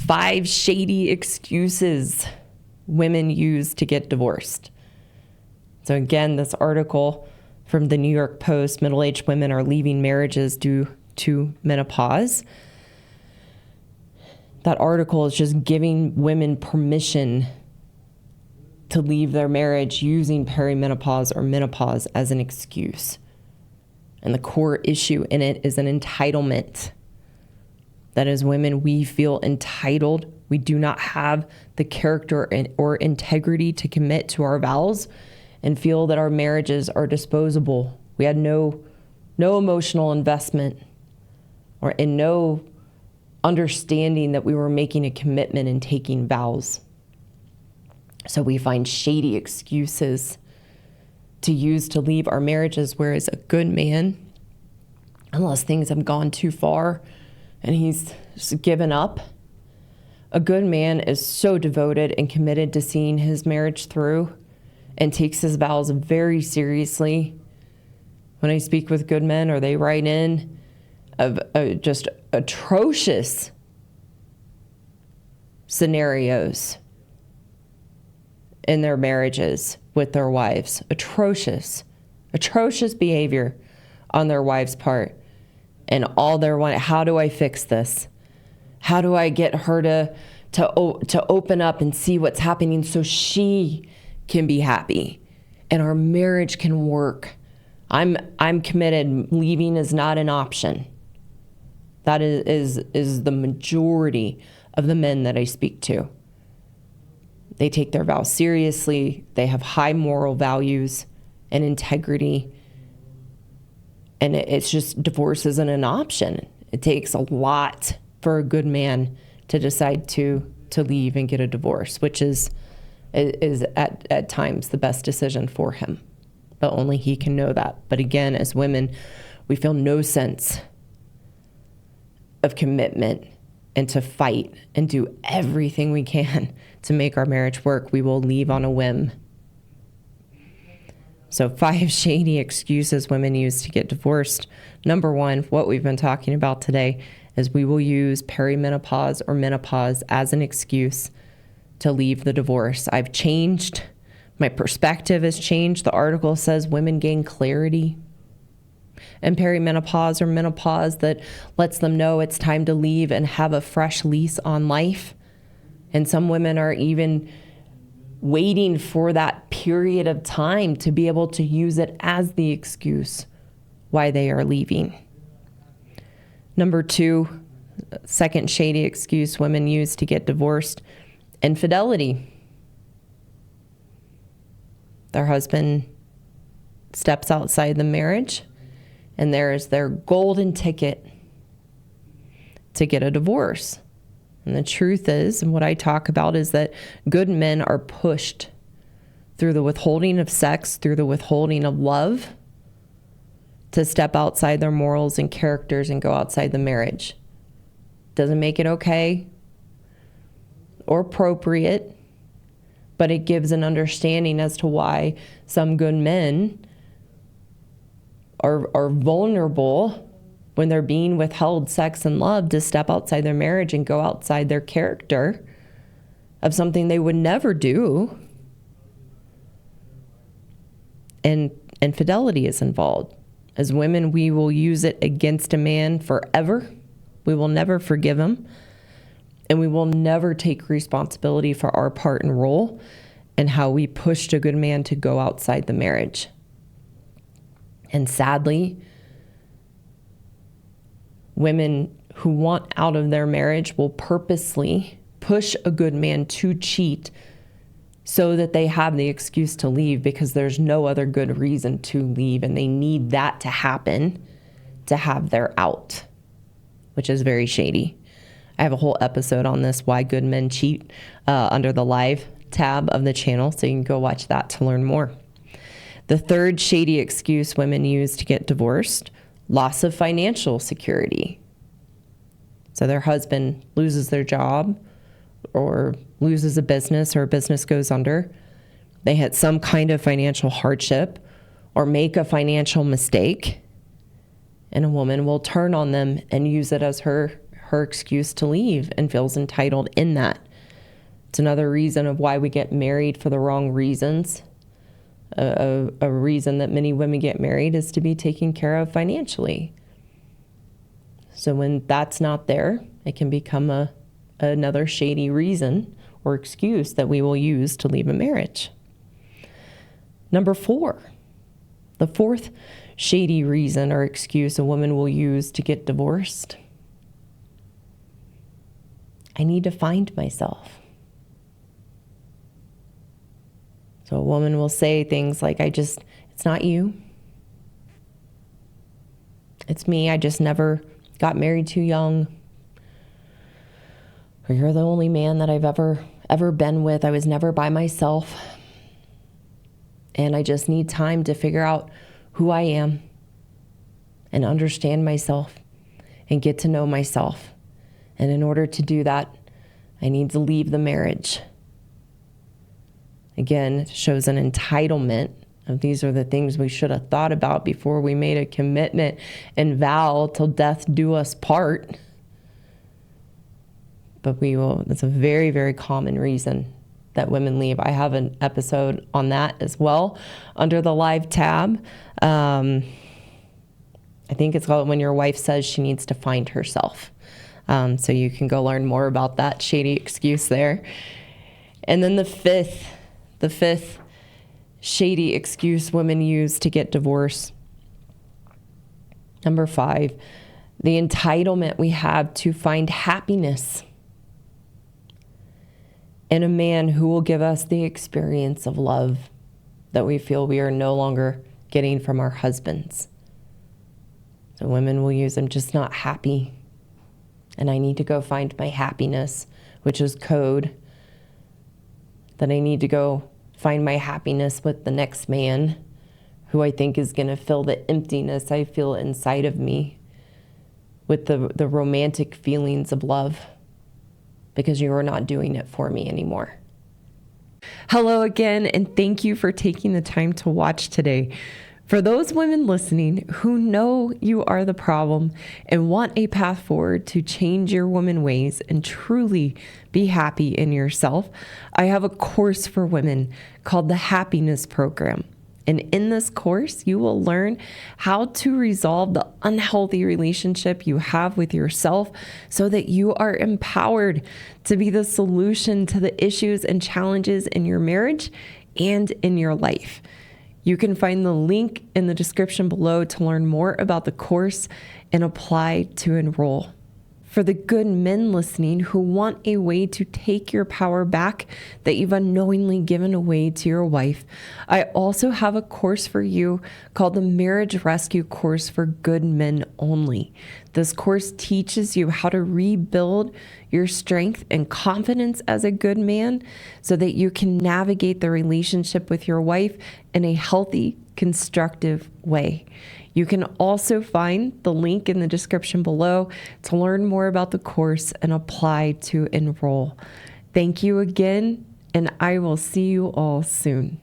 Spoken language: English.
5 shady excuses women use to get divorced. So again, this article from the New York Post, middle-aged women are leaving marriages due to menopause. That article is just giving women permission to leave their marriage using perimenopause or menopause as an excuse. And the core issue in it is an entitlement. That as women, we feel entitled. We do not have the character or integrity to commit to our vows and feel that our marriages are disposable. We had no emotional investment and no understanding that we were making a commitment and taking vows. So we find shady excuses to use to leave our marriages, whereas a good man, unless things have gone too far and he's just given up, a good man is so devoted and committed to seeing his marriage through and takes his vows very seriously. When I speak with good men, or they write in of just atrocious scenarios in their marriages with their wives. Atrocious behavior on their wife's part. And all they're wanting, how do I fix this? How do I get her to open up and see what's happening so she can be happy and our marriage can work? I'm committed. Leaving is not an option. That is the majority of the men that I speak to. They take their vows seriously. They have high moral values and integrity. And it's just, divorce isn't an option. It takes a lot for a good man to decide to leave and get a divorce, which is at times the best decision for him. But only he can know that. But again, as women, we feel no sense of commitment and to fight and do everything we can to make our marriage work. We will leave on a whim. So 5 shady excuses women use to get divorced. Number 1, what we've been talking about today, is we will use perimenopause or menopause as an excuse to leave the divorce. I've changed. My perspective has changed. The article says women gain clarity and perimenopause or menopause that lets them know it's time to leave and have a fresh lease on life. And some women are even waiting for that period of time to be able to use it as the excuse why they are leaving. Number 2, second shady excuse women use to get divorced: infidelity. Their husband steps outside the marriage, and there is their golden ticket to get a divorce. And the truth is, and what I talk about, is that good men are pushed through the withholding of sex, through the withholding of love, to step outside their morals and characters and go outside the marriage. Doesn't make it okay or appropriate, but it gives an understanding as to why some good men are vulnerable when they're being withheld sex and love to step outside their marriage and go outside their character of something they would never do. And infidelity is involved. As women, we will use it against a man forever. We will never forgive him. And we will never take responsibility for our part and role in how we pushed a good man to go outside the marriage. And sadly, women who want out of their marriage will purposely push a good man to cheat so that they have the excuse to leave, because there's no other good reason to leave, and they need that to happen to have their out, which is very shady. I have a whole episode on this, why good men cheat, under the live tab of the channel, so you can go watch that to learn more. The third shady excuse women use to get divorced: loss of financial security. So their husband loses their job or loses a business, or a business goes under. They had some kind of financial hardship or make a financial mistake, and a woman will turn on them and use it as her her excuse to leave and feels entitled in that. It's another reason of why we get married for the wrong reasons. A reason that many women get married is to be taken care of financially. So when that's not there, it can become another shady reason or excuse that we will use to leave a marriage. Number 4, the fourth shady reason or excuse a woman will use to get divorced. I need to find myself. So a woman will say things like, it's not you. It's me. I just never got married too young. Or you're the only man that I've ever been with. I was never by myself. And I just need time to figure out who I am and understand myself and get to know myself. And in order to do that, I need to leave the marriage. Again, it shows an entitlement of these are the things we should have thought about before we made a commitment and vow till death do us part. But it's a very, very common reason that women leave. I have an episode on that as well under the live tab. I think it's called When Your Wife Says She Needs to Find Herself. So you can go learn more about that shady excuse there. And then the fifth shady excuse women use to get divorced. Number 5, the entitlement we have to find happiness in a man who will give us the experience of love that we feel we are no longer getting from our husbands. So women will use, I'm just not happy, and I need to go find my happiness, which is code that I need to go find my happiness with the next man who I think is going to fill the emptiness I feel inside of me with the romantic feelings of love, because you are not doing it for me anymore. Hello again, and thank you for taking the time to watch today. For those women listening who know you are the problem and want a path forward to change your woman ways and truly be happy in yourself, I have a course for women called the Happiness Program. And in this course, you will learn how to resolve the unhealthy relationship you have with yourself so that you are empowered to be the solution to the issues and challenges in your marriage and in your life. You can find the link in the description below to learn more about the course and apply to enroll. For the good men listening who want a way to take your power back that you've unknowingly given away to your wife, I also have a course for you called the Marriage Rescue Course for Good Men Only. This course teaches you how to rebuild your strength and confidence as a good man so that you can navigate the relationship with your wife in a healthy, constructive way. You can also find the link in the description below to learn more about the course and apply to enroll. Thank you again, and I will see you all soon.